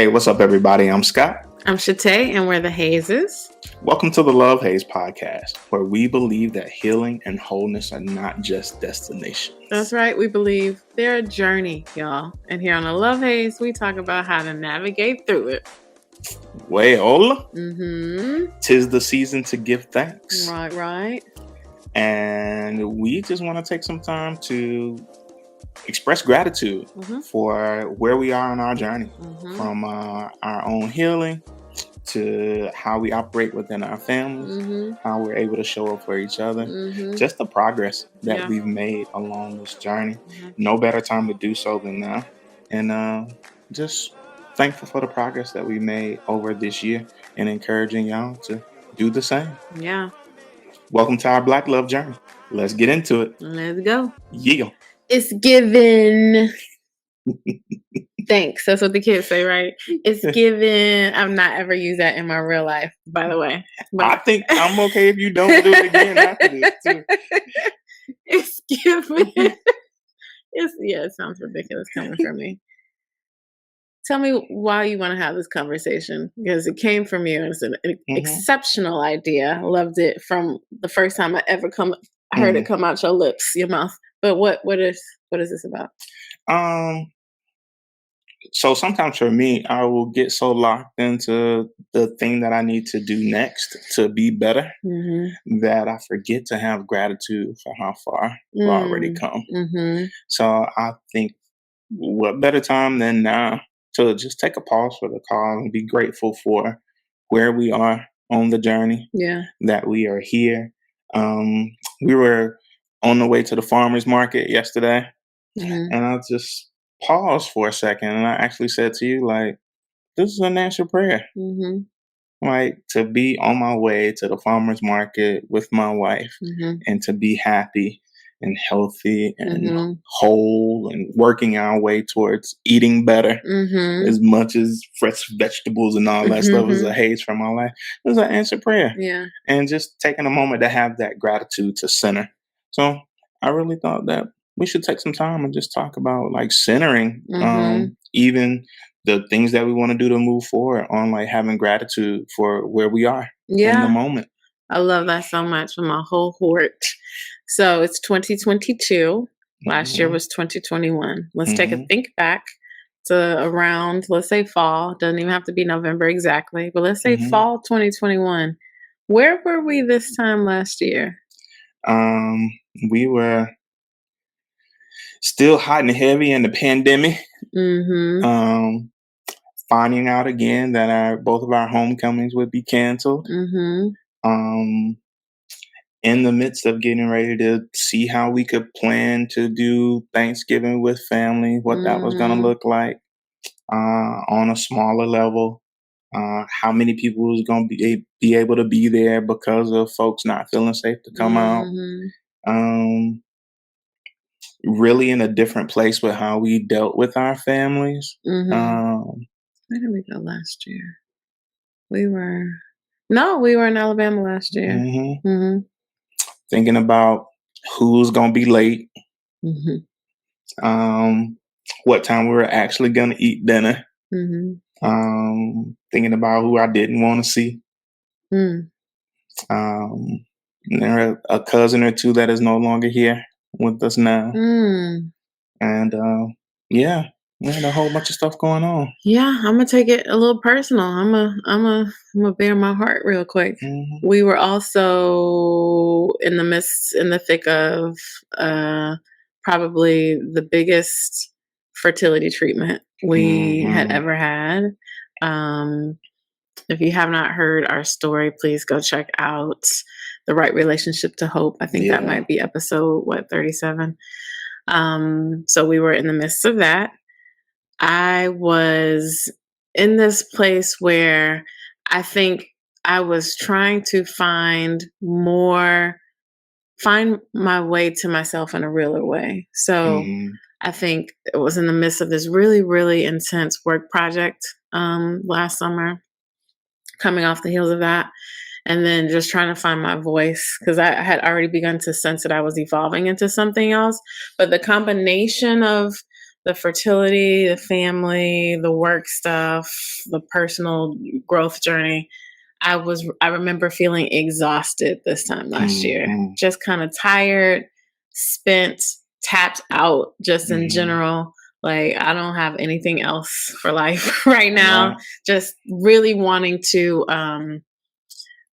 Hey, what's up, everybody? I'm Scott. I'm Shatay, and we're the Hazes. Welcome to the Love Haze podcast, where we believe that healing and wholeness are not just destinations. That's right. We believe they're a journey, y'all. And here on the Love Haze, we talk about how to navigate through it. Well, tis the season to give thanks. Right. And we just want to take some time to express gratitude for where we are on our journey, from our own healing to how we operate within our families, how we're able to show up for each other, just the progress that we've made along this journey. No better time to do so than now. And just thankful for the progress that we made over this year and encouraging y'all to do the same. Yeah. Welcome to our Black Love journey. Let's get into it. Let's go. Yeah. It's given. Thanks. That's what the kids say, right? It's given. I've not ever used that in my real life, by the way. But I think I'm okay if you don't do it again after this, too. It's given. It sounds ridiculous coming from me. Tell me why you want to have this conversation, because it came from you. It's an exceptional idea. I loved it from the first time I ever heard it come out your lips, your mouth. But what is this about? So sometimes for me, I will get so locked into the thing that I need to do next to be better that I forget to have gratitude for how far we've already come. So I think what better time than now to just take a pause for the call and be grateful for where we are on the journey, that we are here. We were on the way to the farmer's market yesterday, and I just paused for a second, and I actually said to you, like, this is an answered prayer. Like, to be on my way to the farmer's market with my wife and to be happy and healthy and whole and working our way towards eating better as much as fresh vegetables and all that stuff is a haze from my life. It was an answered prayer. Yeah. And just taking a moment to have that gratitude to center. So I really thought that we should take some time and just talk about like centering, even the things that we want to do to move forward on, like having gratitude for where we are in the moment. I love that so much from my whole heart. So it's 2022. Last year was 2021. Let's take a think back to around, let's say fall. Doesn't even have to be November exactly, but let's say fall 2021. Where were we this time last year? We were still hot and heavy in the pandemic. Finding out again that both of our homecomings would be canceled. In the midst of getting ready to see how we could plan to do Thanksgiving with family, what that was going to look like on a smaller level, how many people was going to be able to be there because of folks not feeling safe to come out. Really in a different place with how we dealt with our families. Where did we go last year? We were in Alabama last year. Thinking about who's going to be late, what time we were actually going to eat dinner, thinking about who I didn't want to see. There are a cousin or two that is no longer here with us now. And we had a whole bunch of stuff going on. Yeah, I'm gonna take it a little personal. I'm gonna bare my heart real quick. We were also in the thick of probably the biggest fertility treatment we had ever had. If you have not heard our story, please go check out The Right Relationship to Hope. I think that might be episode 37. So we were in the midst of that. I was in this place where I think I was trying to find my way to myself in a realer way. So I think it was in the midst of this really, really intense work project last summer, coming off the heels of that. And then just trying to find my voice, because I had already begun to sense that I was evolving into something else. But the combination of the fertility, the family, the work stuff, the personal growth journey, I remember feeling exhausted this time last year. Mm-hmm. Just kind of tired, spent, tapped out just in Mm-hmm. general. Like I don't have anything else for life right now. Right. Just really wanting to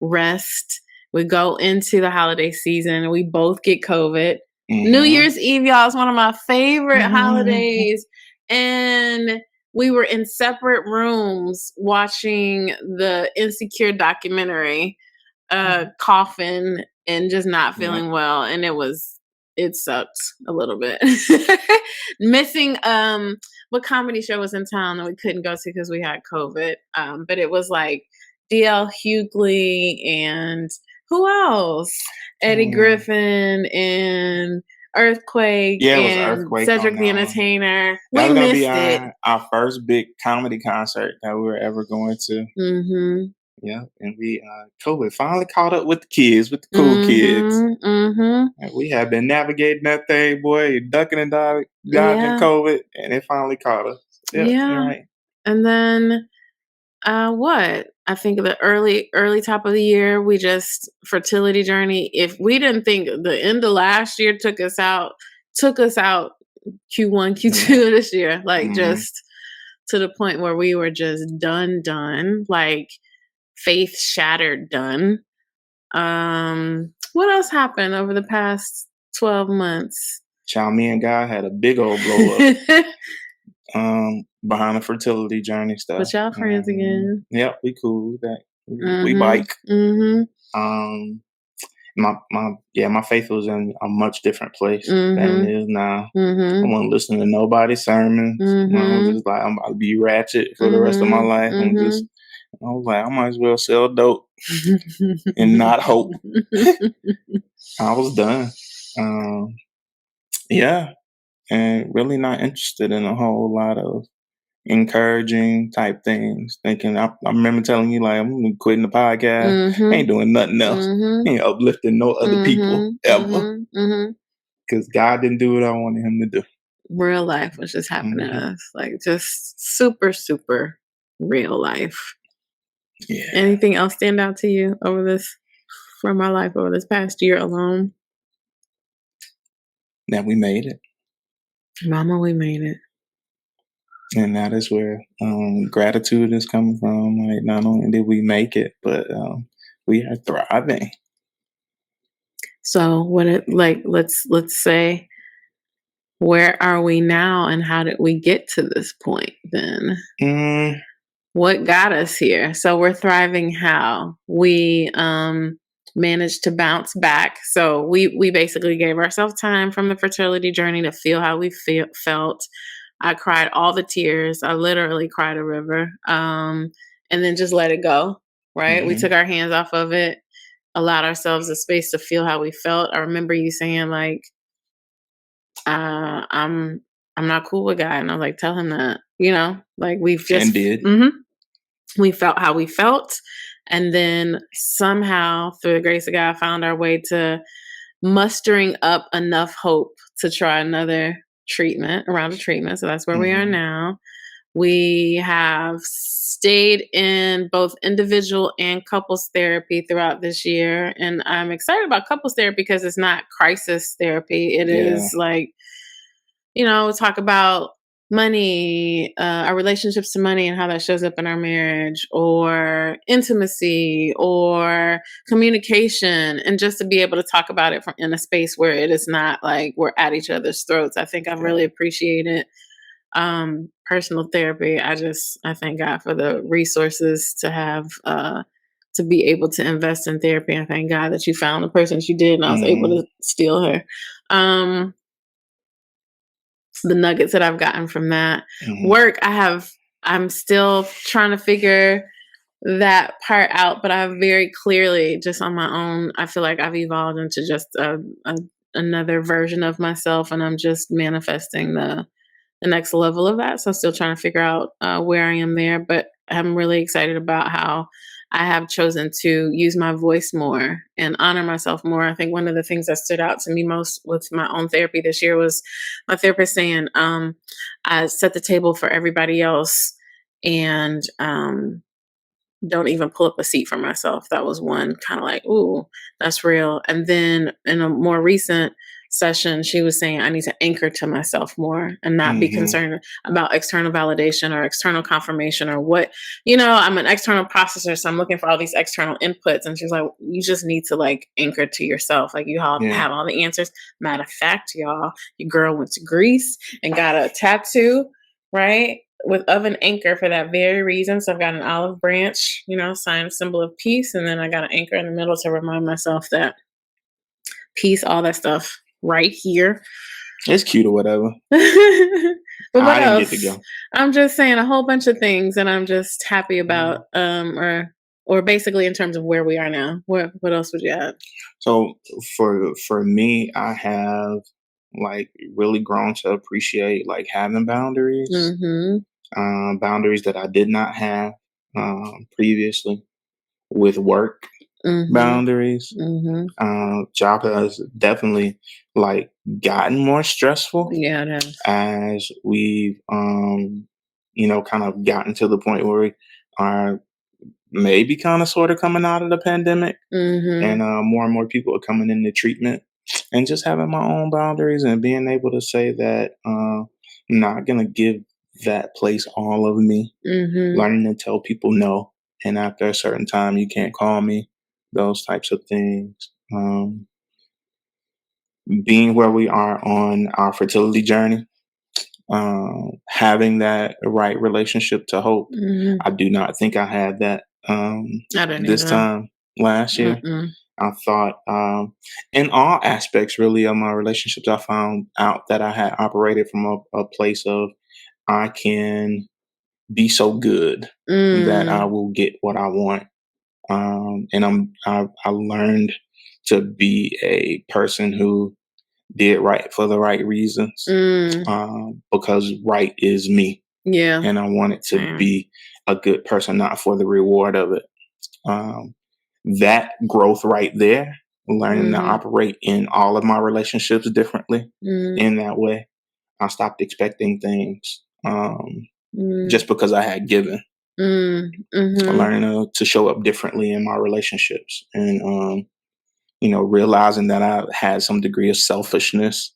rest. We go into the holiday season. We both get COVID. New Mm-hmm. Year's Eve, y'all, is one of my favorite Mm-hmm. holidays. And we were in separate rooms watching the Insecure documentary, coughing and just not feeling well. And it sucked a little bit. Missing what comedy show was in town that we couldn't go to because we had COVID. But it was like D.L. Hughley and who else? Eddie Griffin and Earthquake Yeah, it was and Earthquake Cedric on the that one. Entertainer. That We was gonna missed be it. our first big comedy concert that we were ever going to. Mm-hmm. Yeah, and we COVID finally caught up with the kids, with the cool kids. Mm-hmm. And we have been navigating that thing, boy, ducking and dodging COVID, and it finally caught us. Yep, Yeah. you're right. And then what? I think the early top of the year, we just fertility journey. If we didn't think the end of last year took us out Q1, Q2 this year, like just to the point where we were just done, like faith shattered, done. What else happened over the past 12 months? Child, me and God had a big old blow up. Behind the fertility journey stuff. But y'all friends again. Yep, we cool with that. We bike. My faith was in a much different place than it is now. I wasn't listening to nobody's sermons. I was just like, I'm about to be ratchet for the rest of my life. I was like, I might as well sell dope and not hope. I was done. And really not interested in a whole lot of encouraging type things. Thinking, I remember telling you, like, I'm quitting the podcast. Ain't doing nothing else. Ain't uplifting no other people ever. Because God didn't do what I wanted him to do. Real life was just happening to us. Like, just super, super real life. Yeah. Anything else stand out to you from our life over this past year alone? That we made it. Mama, we made it. And that is where gratitude is coming from. Like, not only did we make it, but we are thriving. So let's say, where are we now and how did we get to this point then? What got us here? So we're thriving how? We managed to bounce back. So we basically gave ourselves time from the fertility journey to feel how we felt. I cried all the tears. I literally cried a river. And then just let it go, right? We took our hands off of it, allowed ourselves a space to feel how we felt. I remember you saying, like, I'm not cool with God. And I was like, tell him that, like we've just did. We felt how we felt. And then somehow, through the grace of God, found our way to mustering up enough hope to try another round of treatment. So that's where we are now. We have stayed in both individual and couples therapy throughout this year. And I'm excited about couples therapy because it's not crisis therapy. It is like, talk about money, our relationships to money and how that shows up in our marriage, or intimacy, or communication, and just to be able to talk about it in a space where it is not like we're at each other's throats. I think I really appreciate it. Personal therapy, I thank God for the resources to have to be able to invest in therapy. I thank God that you found the person that you did and I was able to steal her. The nuggets that I've gotten from that. Work, I'm still trying to figure that part out, but I very clearly, just on my own, I feel like I've evolved into just another version of myself, and I'm just manifesting the next level of that. So I'm still trying to figure out where I am there, but I'm really excited about how I have chosen to use my voice more and honor myself more. I think one of the things that stood out to me most with my own therapy this year was my therapist saying, I set the table for everybody else and don't even pull up a seat for myself. That was one kind of like, ooh, that's real. And then in a more recent session, she was saying I need to anchor to myself more and not be concerned about external validation or external confirmation or what, I'm an external processor, so I'm looking for all these external inputs. And she's like, you just need to like anchor to yourself. Like you all have all the answers. Matter of fact, y'all, your girl went to Greece and got a tattoo, right? Of an anchor for that very reason. So I've got an olive branch, sign, symbol of peace. And then I got an anchor in the middle to remind myself that peace, all that stuff right here. It's cute or whatever. But what I else? didn't get to go. I'm just saying a whole bunch of things and I'm just happy about, or basically in terms of where we are now. What else would you add? So for me, I have like really grown to appreciate like having boundaries. Boundaries that I did not have previously with work. Boundaries. Job has definitely like gotten more stressful. Yeah, it has. As we've kind of gotten to the point where we are maybe kind of sort of coming out of the pandemic, and more and more people are coming into treatment, and just having my own boundaries and being able to say that I'm not gonna give that place all of me. Learning to tell people no, and after a certain time, you can't call me. Those types of things. Being where we are on our fertility journey, having that right relationship to hope. I do not think I had that this time last year. I thought in all aspects really of my relationships, I found out that I had operated from a place of I can be so good that I will get what I want. And I learned to be a person who did right for the right reasons, because right is me. Yeah. And I wanted to be a good person, not for the reward of it. That growth right there, learning to operate in all of my relationships differently in that way. I stopped expecting things just because I had given. Learning to show up differently in my relationships, and realizing that I had some degree of selfishness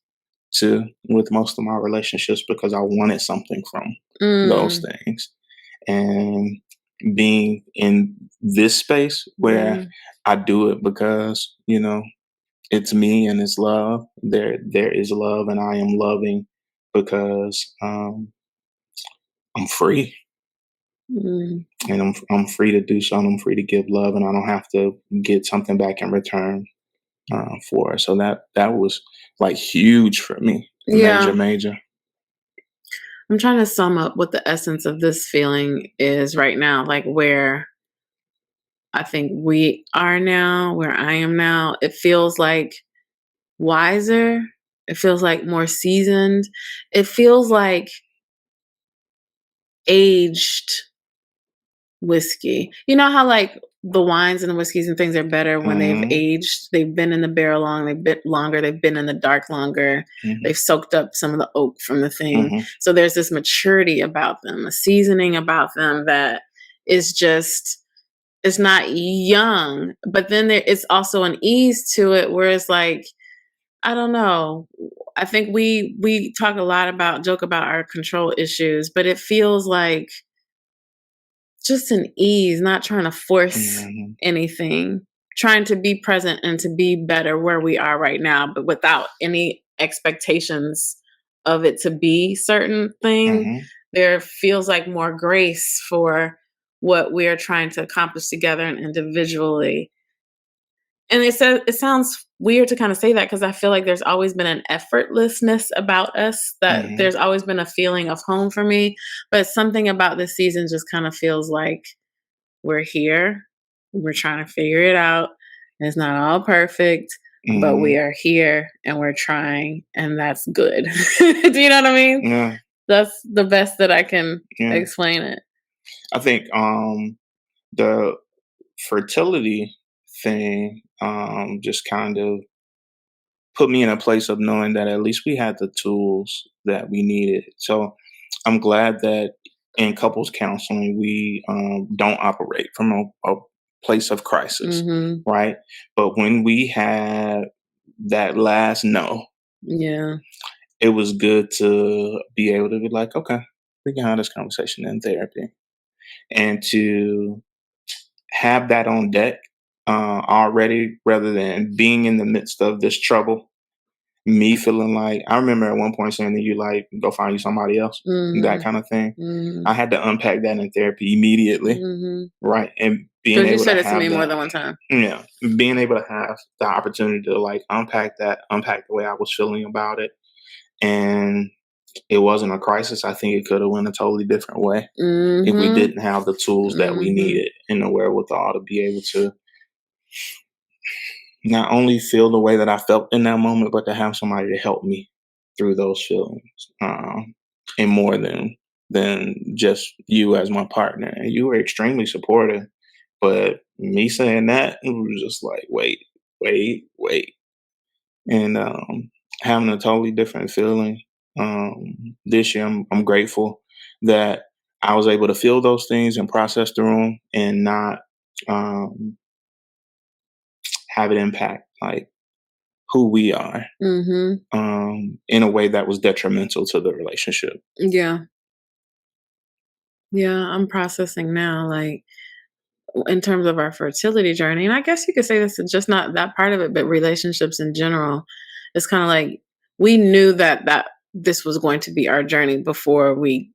too with most of my relationships because I wanted something from those things. And being in this space where I do it because it's me and it's love. There is love, and I am loving because I'm free. And I'm free to do so, and I'm free to give love, and I don't have to get something back in return for it. So that was like huge for me. Major. I'm trying to sum up what the essence of this feeling is right now, like where I think we are now, where I am now. It feels like wiser. It feels like more seasoned. It feels like aged whiskey. You know how like the wines and the whiskeys and things are better when they've aged. They've been in the barrel they've been longer. They've been in the dark longer. They've soaked up some of the oak from the thing. So there's this maturity about them, a seasoning about them that is just, it's not young, but then there is also an ease to it where it's like, I don't know. I think we talk a lot joke about our control issues, but it feels like just an ease, not trying to force anything, trying to be present and to be better where we are right now, but without any expectations of it to be certain thing. There feels like more grace for what we are trying to accomplish together and individually. And it sounds weird to kind of say that because I feel like there's always been an effortlessness about us, that there's always been a feeling of home for me. But something about this season just kind of feels like we're here. We're trying to figure it out. It's not all perfect, but we are here and we're trying, and that's good. Do you know what I mean? Yeah. That's the best that I can explain it. I think the fertility thing just kind of put me in a place of knowing that at least we had the tools that we needed. So I'm glad that in couples counseling, we don't operate from a place of crisis, Mm-hmm. right? But when we had that last no, Yeah. it was good to be able to be like, okay, we can have this conversation in therapy, and to have that on deck already, rather than being in the midst of this trouble. Me feeling like I remember at one point saying to you, like, go find you somebody else, that Mm-hmm. kind of thing. Mm-hmm. I had to unpack that in therapy immediately, Mm-hmm. right? And being Because you able to said it to me have more that, than one time. yeah, being able to have the opportunity to like unpack that, unpack the way I was feeling about it. And it wasn't a crisis. I think it could have went a totally different way if we Mm-hmm. didn't have the tools that we Mm-hmm. needed and the wherewithal to be able to not only feel the way that I felt in that moment, but to have somebody to help me through those feelings, and more than just you as my partner. And you were extremely supportive, but me saying that, it was just like, wait, and having a totally different feeling. This year, I'm grateful that I was able to feel those things and process through them, and not um, have it impact like who we are, Mm-hmm. in a way that was detrimental to the relationship. Yeah. Yeah. I'm processing now, like in terms of our fertility journey. And I guess you could say this is just not that part of it, but relationships in general. It's kind of like we knew that this was going to be our journey before we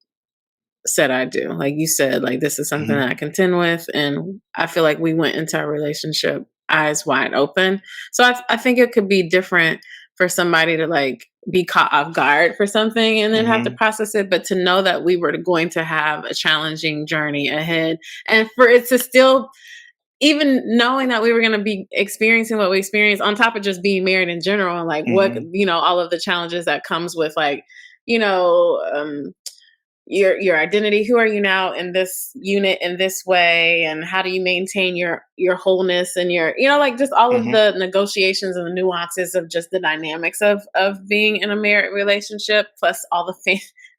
said I do. Like you said, like this is something Hmm. that I contend with. And I feel like we went into our relationship eyes wide open. So I think it could be different for somebody to like be caught off guard for something and then have to Hmm. process it, but to know that we were going to have a challenging journey ahead and for it to still even knowing that we were going to be experiencing what we experienced on top of just being married in general and like what Hmm. all of the challenges that comes with like you know your identity, who are you now in this unit in this way, and how do you maintain your wholeness and your like just all of Hmm. the negotiations and the nuances of just the dynamics of being in a married relationship, plus all the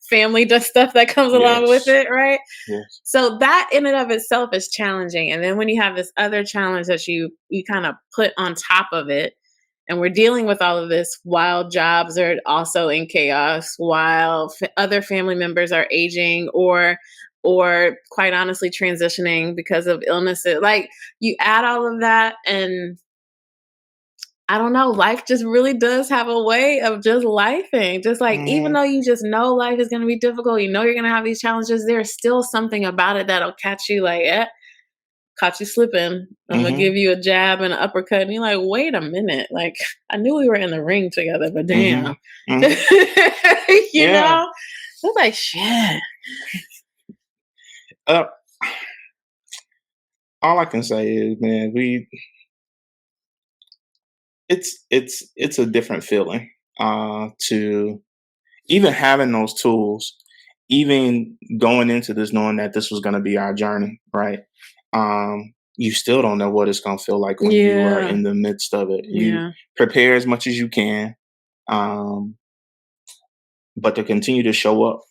family stuff that comes along with Yes. it, right? Yes. So that in and of itself is challenging. And then when you have this other challenge that you kind of put on top of it, and we're dealing with all of this while jobs are also in chaos, while other family members are aging or quite honestly transitioning because of illnesses. Like you add all of that and I don't know, life just really does have a way of just lifing. Just like even Hmm. though you just know life is going to be difficult, you know you're going to have these challenges, there's still something about it that'll catch you like, caught you slipping. I'm going to give Hmm. you a jab and an uppercut. And you're like, wait a minute. Like, I knew we were in the ring together, but Hmm. damn. Hmm. you Yeah. know? I was like, shit. Uh, all I can say is, man, it's a different feeling to even having those tools, even going into this knowing that this was going to be our journey, right? You still don't know what it's going to feel like when you are Yeah. in the midst of it. You Yeah. prepare as much as you can, um, but to continue to show up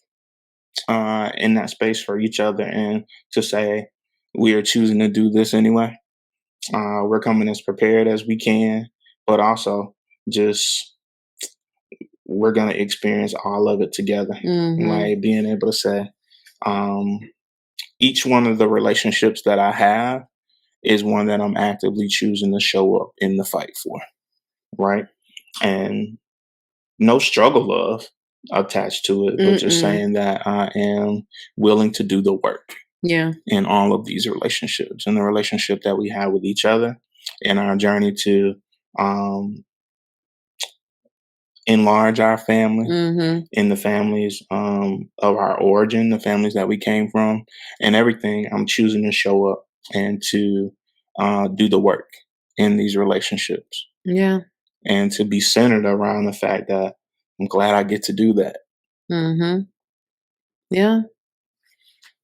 in that space for each other, and to say we are choosing to do this anyway. We're coming as prepared as we can, but also just we're gonna experience all of it together. Mm-hmm. Like being able to say, um, each one of the relationships that I have is one that I'm actively choosing to show up in the fight for, right? And no struggle love attached to it, but just Mm-mm. saying that I am willing to do the work Yeah. in all of these relationships, and the relationship that we have with each other, and our journey to um, enlarge our family Mm-hmm. in the families of our origin, the families that we came from, and everything. I'm choosing to show up and to do the work in these relationships, Yeah. and to be centered around the fact that I'm glad I get to do that. Mm-hmm. Yeah.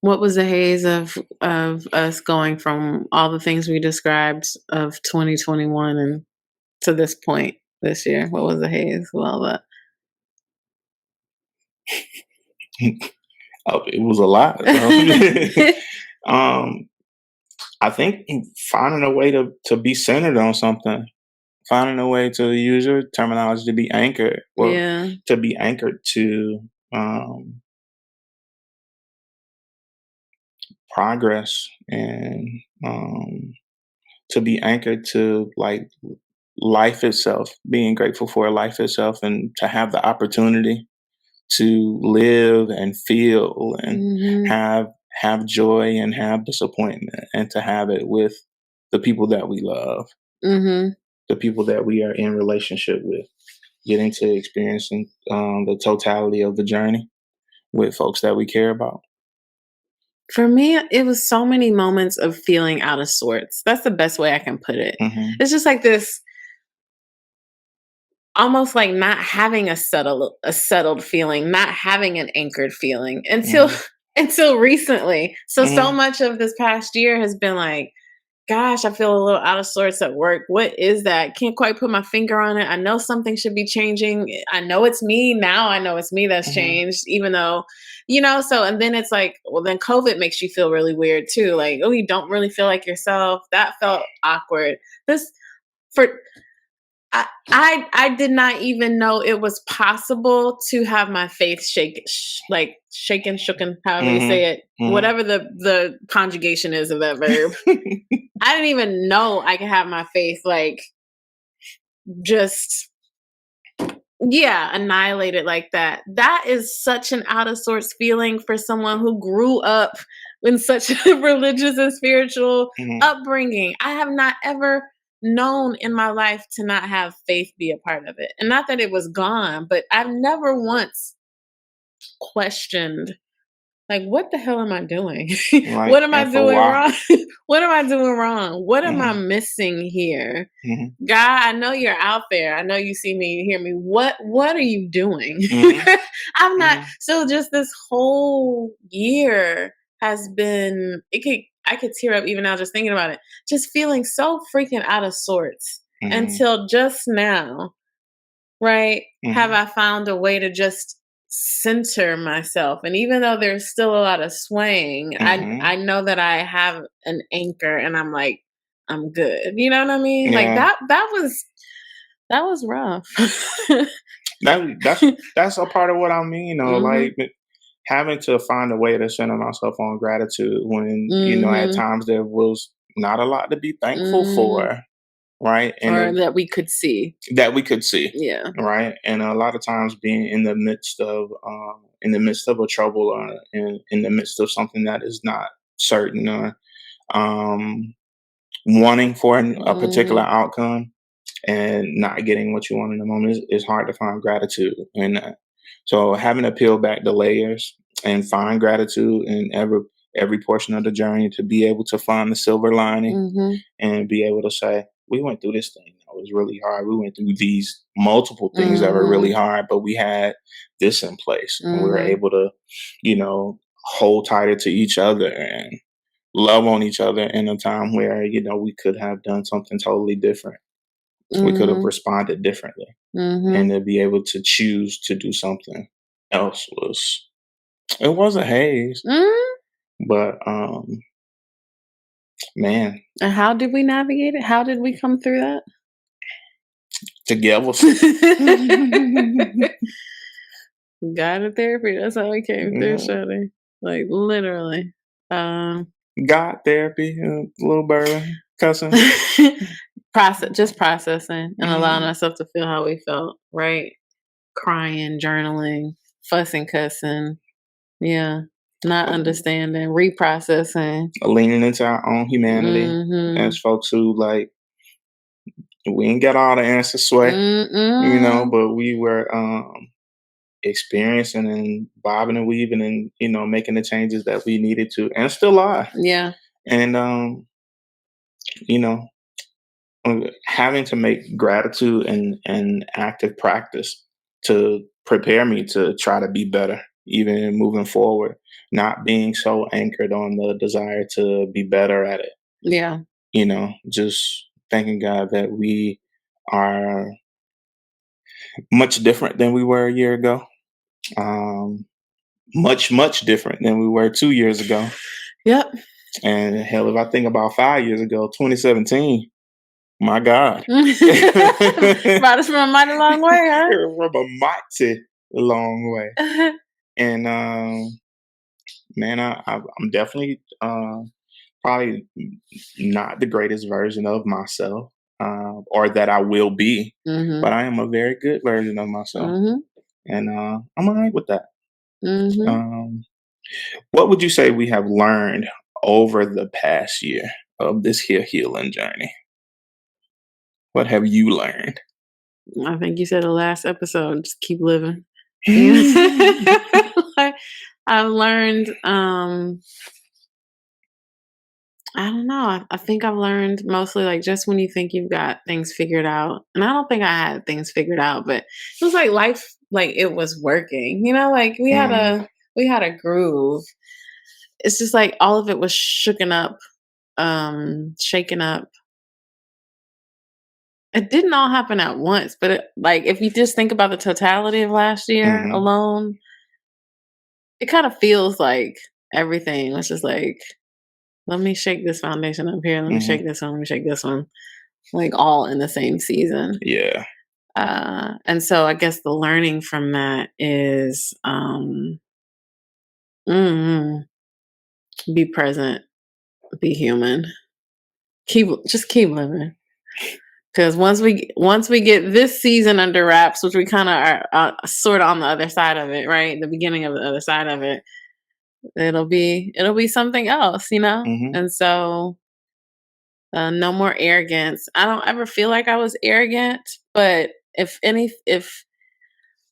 What was the haze of us going from all the things we described of 2021 and to this point this year? What was the haze with all that? Oh, it was a lot. um, I think finding a way to be centered on something, finding a way to use your terminology to be anchored, or Yeah. to be anchored to um, progress, and to be anchored to like life itself, being grateful for life itself, and to have the opportunity to live and feel and Mhm. have joy and have disappointment, and to have it with the people that we love, Mhm. the people that we are in relationship with, getting to experiencing the totality of the journey with folks that we care about. For me, it was so many moments of feeling out of sorts. That's the best way I can put it. Hmm. It's just like this almost like not having a settled feeling, not having an anchored feeling until Hmm. until recently. So Hmm. much of this past year has been like, gosh, I feel a little out of sorts at work. What is that? Can't quite put my finger on it. I know something should be changing. I know it's me now. I know it's me that's Hmm. changed, even though, so, and then it's like, well, then COVID makes you feel really weird too. Like, oh, you don't really feel like yourself. That felt awkward. This, for, I did not even know it was possible to have my faith like shaken, shooken, however you Hmm. say it, Hmm. whatever the conjugation is of that verb. I didn't even know I could have my faith like just annihilated like that. That is such an out of sorts feeling for someone who grew up in such a religious and spiritual Hmm. upbringing. I have not ever known in my life to not have faith be a part of it. And not that it was gone, but I've never once questioned, like, what the hell am I doing? Like, What am I and for doing why? wrong? What am I doing wrong? What am I Hmm. missing here? Hmm. God, I know you're out there. I know you see me, you hear me. What are you doing? Hmm. I'm not Hmm. so just this whole year has been I could tear up even now just thinking about it. Just feeling so freaking out of sorts Hmm. until just now, right? Have Hmm. I found a way to just center myself? And even though there's still a lot of swaying, Hmm. I know that I have an anchor and I'm like, I'm good. You know what I mean? Like Yeah. that was rough. That's a part of what I mean, though. Mhm. Like, having to find a way to center myself on gratitude when, at Mhm. times there was not a lot to be thankful Mhm. for, right? And Or that we could see. that we could see, Yeah. right? And a lot of times being in the midst of a trouble, or in the midst of something that is not certain, or um, wanting for a particular Mhm. outcome and not getting what you want in the moment is hard to find gratitude in that. So having to peel back the layers and find gratitude in every portion of the journey, to be able to find the silver lining Mhm. and be able to say, we went through this thing that was really hard. We went through these multiple things that were really Mhm. hard, but we had this in place, and we were Mhm. able to, hold tighter to each other and love on each other in a time where, we could have done something totally different. We could have Mhm. responded differently, and Mhm. to be able to choose to do something else was a haze. Mhm. But man, And how did we navigate it? How did we come through that? together. Guided therapy. That's how we came through, Yeah. Shirley. Like literally. Um God therapy, little Berlin cussing. just processing and allowing Mhm. ourselves to feel how we felt, right? Crying, journaling, fussing, cussing. Yeah. Not understanding, reprocessing. Leaning into our own humanity as Mhm. folks who, like, we ain't got all the answers, sway, Mm-mm. but we were experiencing and bobbing and weaving, and making the changes that we needed to, and still are. Yeah. And you know having to make gratitude and active practice to prepare me to try to be better. even moving forward, not being so anchored on the desire to be better at it. Yeah. Just thanking God that we are much different than we were a year ago. Much different than we were 2 years ago. Yep. And hell, if I think about 5 years ago, 2017, my God. Brought us from a mighty long way, huh? From a mighty long way. And man, I'm definitely probably not the greatest version of myself, or that I will be, but I am a very good version of myself, and I'm all right with that. What would you say we have learned over the past year of this here healing journey? What have you learned? I think you said the last episode, just keep living. Like, I've learned, I don't know. I think I've learned mostly like just when you think you've got things figured out, and I don't think I had things figured out, but it was like life, like it was working. Like we had a groove. It's just like all of it was shaken up. It didn't all happen at once, but like if you just think about the totality of last year alone, it kind of feels like everything was just like, let me shake this foundation up here. Let me shake this one. Let me shake this one. Like all in the same season. Yeah. And so I guess the learning from that is be present, be human, keep living. Because once we get this season under wraps, which we kind of are sort of on the other side of it, right? The beginning of the other side of it, it'll be something else, And so, no more arrogance. I don't ever feel like I was arrogant, but if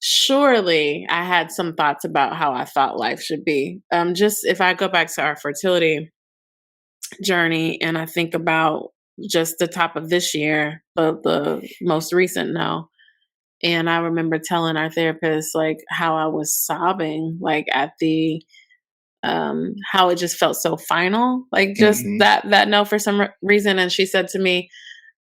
surely I had some thoughts about how I thought life should be. Just if I go back to our fertility journey and I think about just the top of this year, the most recent no. And I remember telling our therapist like how I was sobbing, like at the how it just felt so final, like just that no for some reason. And she said to me,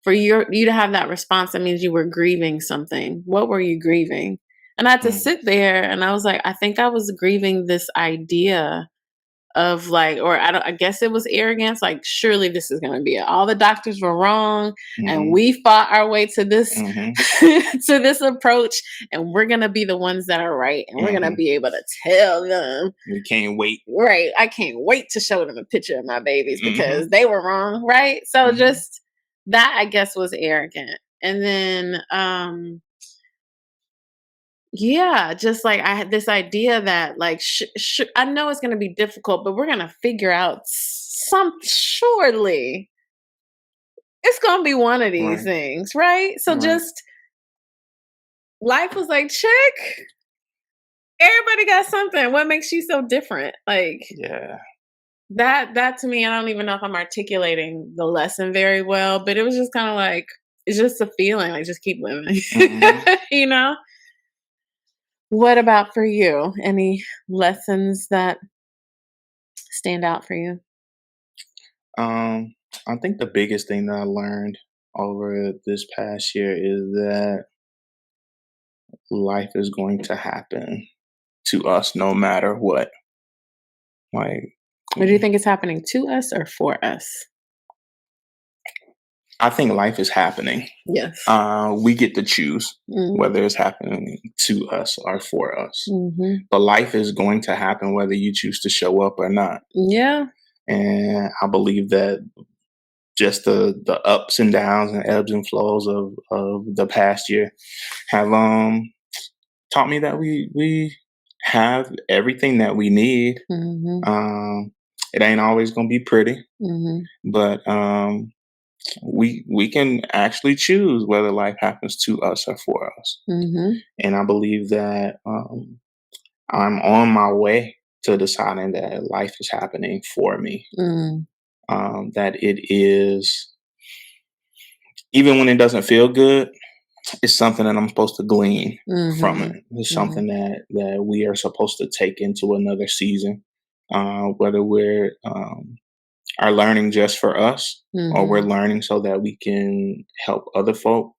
for you to have that response, that means you were grieving something. What were you grieving? And I had to sit there and I was like, I think I was grieving this idea of like, or I guess it was arrogance. Like, surely this is going to be it. All the doctors were wrong, and we fought our way to this to this approach, and we're going to be the ones that are right, and we're going to be able to tell them. We can't wait. Right, I can't wait to show them a picture of my babies because they were wrong. Right, so just that, I guess, was arrogant, and then yeah, just like I had this idea that like I know it's going to be difficult, but we're going to figure out surely it's going to be one of these things, right? So just life was like, check. Everybody got something. What makes you so different? Like, yeah. That to me, I don't even know if I'm articulating the lesson very well, but it was just kind of like, it's just a feeling, like just keep living, What about for you? Any lessons that stand out for you? I think the biggest thing that I learned over this past year is that life is going to happen to us no matter what. Like, what do you think is happening to us or for us? I think life is happening. Yes. We get to choose whether it's happening to us or for us. But life is going to happen whether you choose to show up or not. Yeah. And I believe that just the ups and downs and ebbs and flows of the past year have taught me that we have everything that we need. It ain't always gonna be pretty, but we can actually choose whether life happens to us or for us. And I believe that I'm on my way to deciding that life is happening for me. That it is, even when it doesn't feel good, it's something that I'm supposed to glean from Mm-hmm. it. It's Mm-hmm. something that we are supposed to take into another season, whether we're are learning just for us or we're Mm-hmm. learning so that we can help other folk.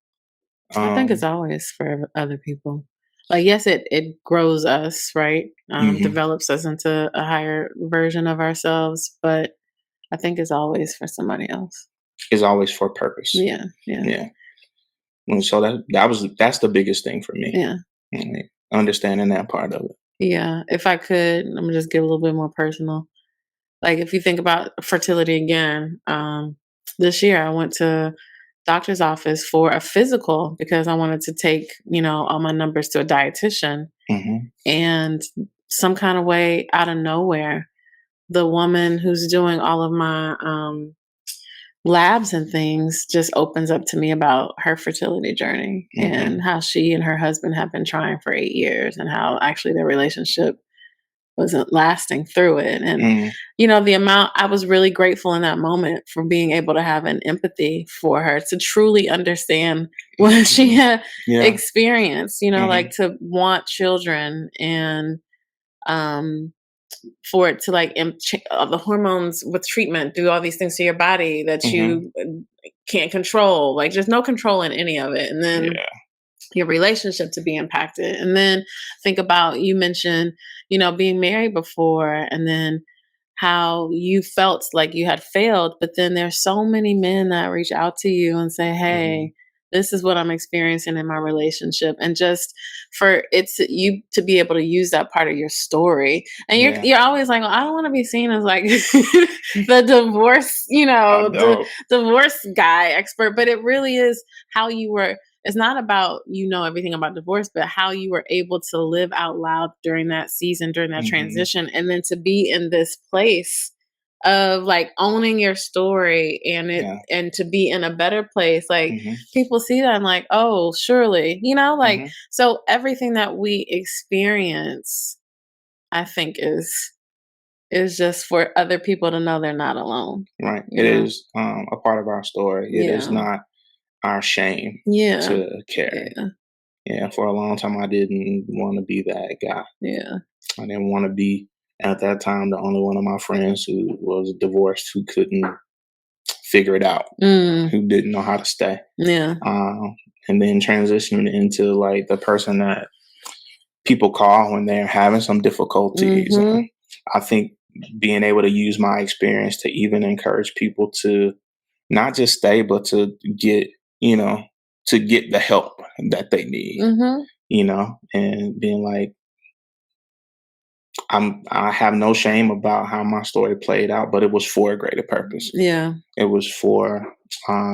I think it's Um, always for other people. Like, yes, it grows us, right? mhm. Develops us into a higher version of ourselves, but I think it's always for somebody else. Is always for purpose. Yeah, yeah, Yeah. And so that's the biggest thing for me. yeah, Understanding that part of it. yeah. If I could, I'm gonna just get a little bit more personal. Like, if you think about fertility again, this year I went to doctor's office for a physical because I wanted to take, all my numbers to a dietitian. Hmm. And some kind of way out of nowhere, the woman who's doing all of my labs and things just opens up to me about her fertility journey Hmm. and how she and her husband have been trying for 8 years and how actually their relationship wasn't lasting through it. And, Hmm. the amount I was really grateful in that moment for being able to have an empathy for her to truly understand what she had Yeah. experienced, Hmm. like to want children and um for it to like the hormones with treatment do all these things to your body that Hmm. you can't control, like there's no control in any of it, and then Yeah. your relationship to be impacted, and then think about, you mentioned being married before, and then how you felt like you had failed, but then there's so many men that reach out to you and say, Hmm. "Hey, this is what I'm experiencing in my relationship," and just for you to be able to use that part of your story, and you're Yeah. you're always like, well, I don't want to be seen as like the divorce, I the don't. divorce guy expert, but it really is how you were. It's not about everything about divorce, but how you were able to live out loud during that season, during that Hmm. transition, and then to be in this place of like owning your story Yeah. and to be in a better place. Like Hmm. people see that and like, oh, surely, like Hmm. so everything that we experience, I think is just for other people to know they're not alone. Right. You It know? is a part of our story. It is Yeah. not our shame Yeah. to carry. Yeah. Yeah, for a long time, I didn't want to be that guy. Yeah. I didn't want to be, at that time, the only one of my friends who was divorced, who couldn't figure it out, Mm. who didn't know how to stay. Yeah. Um, and then transitioning into like the person that people call when they're having some difficulties. And Mhm. I think being able to use my experience to even encourage people to not just stay, but get, you know, to get the help that they need, Mhm. and being like, I have no shame about how my story played out, but it was for a greater purpose. Yeah. It was for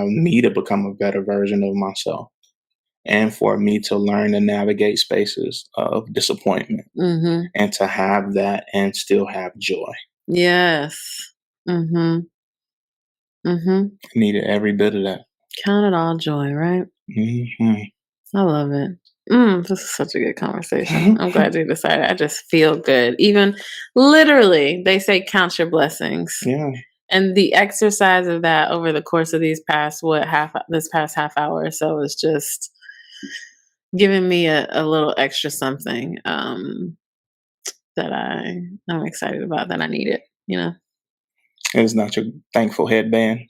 me to become a better version of myself, and for me to learn to navigate spaces of disappointment, Mhm. and to have that and still have joy. Yes. Mhm. Mhm. I needed every bit of that. Count it all joy, right? Hmm. I love it. This is such a good conversation. I'm glad you decided. I just feel good. Even literally, they say count your blessings. Yeah. And the exercise of that over the course of this past half hour or so is just giving me a little extra something that I'm excited about, that I needed. It's not your thankful headband.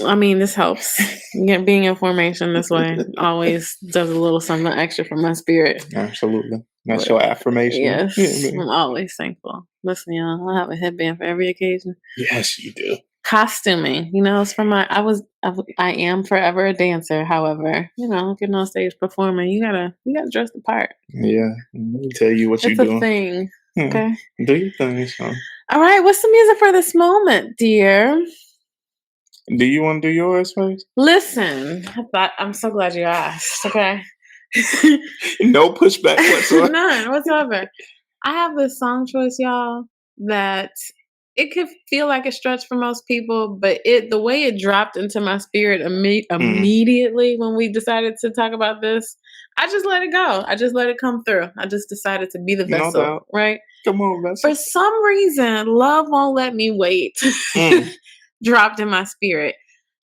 I mean, this helps. Being in formation this way always does a little something extra for my spirit. Absolutely. That's But your affirmation. Yeah, yes, man. I'm always thankful. Listen, y'all, I have a headband for every occasion. Yes, you do. Costuming, it's for I am forever a dancer. However, getting on stage performing, you gotta dress the part. Yeah. Let me tell you what you're It's a doing. thing. Yeah. Okay. Do your thing, son. All right. What's the music for this moment, dear? Do you want to do yours first? Listen, I'm so glad you asked. Okay. No pushback whatsoever. None whatsoever. I have this song choice, y'all, that it could feel like a stretch for most people, but the way it dropped into my spirit Mm, immediately when we decided to talk about this, I just let it go. I just let it come through. I just decided to be the no vessel, doubt. right? Come on, For Vessel. some reason, Love Won't Let Me Wait Mm, dropped in my spirit.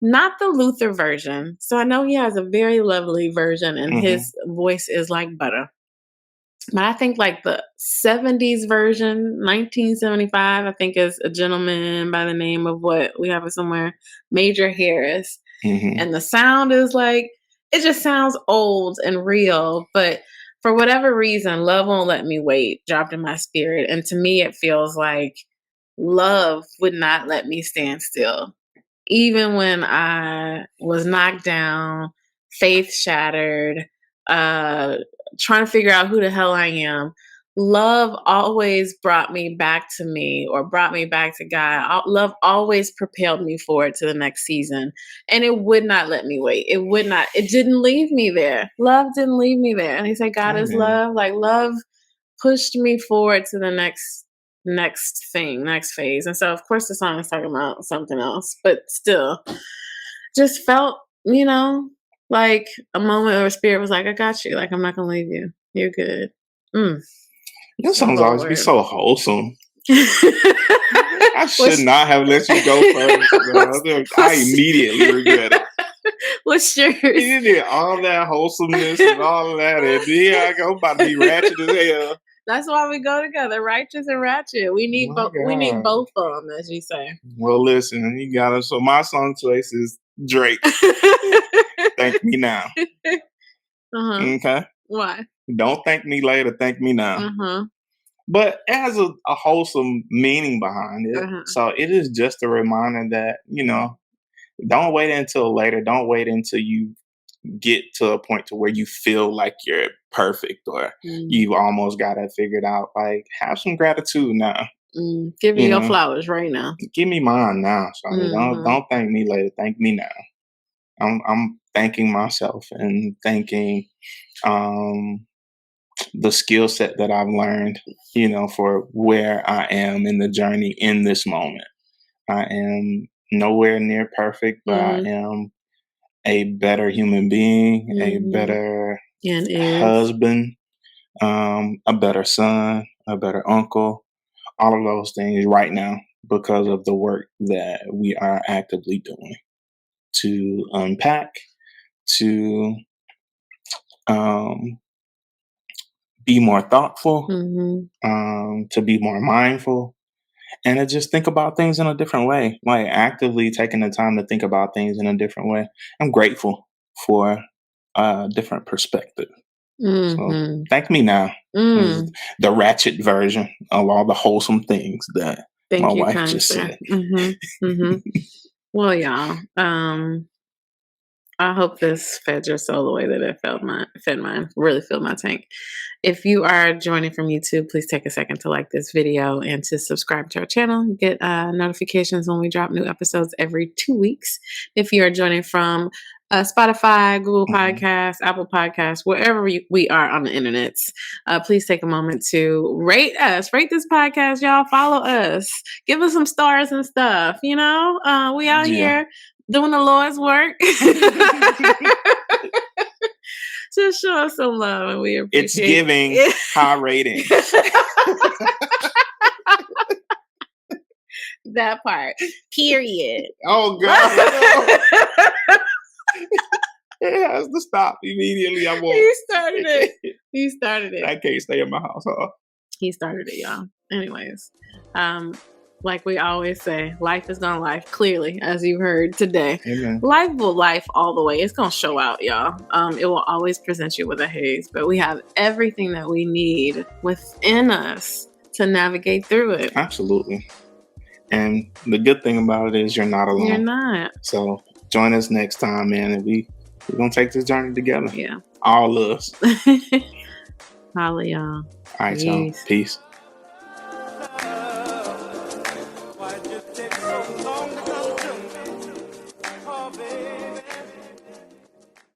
Not the Luther version. So I know he has a very lovely version and his voice is like butter. But I think like the 70s version, 1975, I think is a gentleman by the name of what we have it somewhere, Major Harris. And the sound is like, it just sounds old and real. But for whatever reason, Love Won't Let Me Wait dropped in my spirit. And to me, it feels like love would not let me stand still. Even when I was knocked down, faith shattered, trying to figure out who the hell I am, love always brought me back to me or brought me back to God. Love always propelled me forward to the next season. And it would not let me wait. It would not. It didn't leave me there. Love didn't leave me there. And he said, God is love. Like love pushed me forward to the next phase. And so of course the song is talking about something else, but still just felt, like a moment where spirit was like, I got you. Like, I'm not going to leave you. You're good. Your songs always be so wholesome. I should not have let you go first. I immediately regret it. What's yours? You did all that wholesomeness and all of that, and here I go, about to be ratchet as hell. That's why we go together, righteous and ratchet. We need both. We need both of them, as you say. Well, listen, you got it. So my song choice is Drake. Thank Me Now. Okay. Why? Don't thank me later. Thank me now. But it has a wholesome meaning behind it. So it is just a reminder that, don't wait until later. Don't wait until you get to a point to where you feel like you're perfect or you've almost got it figured out. Like, have some gratitude now. Give me your flowers right now. Give me mine now. So don't thank me later. Thank me now. I'm thanking myself and thanking the skill set that I've learned, for where I am in the journey in this moment. I am nowhere near perfect, but I am a better human being, a better husband, a better son, a better uncle, all of those things right now because of the work that we are actively doing to unpack, to be more thoughtful, to be more mindful, and to just think about things in a different way, like actively taking the time to think about things in a different way. I'm grateful for a different perspective. So thank me now. The ratchet version of all the wholesome things that my wife just said. Well, y'all, I hope this fed your soul the way that it fed mine, really filled my tank. If you are joining from YouTube, please take a second to like this video and to subscribe to our channel. You get notifications when we drop new episodes every 2 weeks. If you are joining from Spotify, Google Podcasts, Apple Podcasts, wherever we are on the internets, please take a moment to rate us. Rate this podcast, y'all. Follow us. Give us some stars and stuff. We out here doing the Lord's work. Just show us some love and we appreciate it. It's giving high ratings. That part. Period. Oh, God. It has to stop immediately. I won't. He started it. I can't stay in my house. He started it, y'all. Anyways, like we always say, life is gonna life. Clearly, as you heard today, life will life all the way. It's gonna show out, y'all. It will always present you with a haze, but we have everything that we need within us to navigate through it. Absolutely. And the good thing about it is you're not alone. You're not. So join us next time, man, and we're gonna take this journey together. Yeah. All of us. Holla, y'all. All right, y'all. Peace.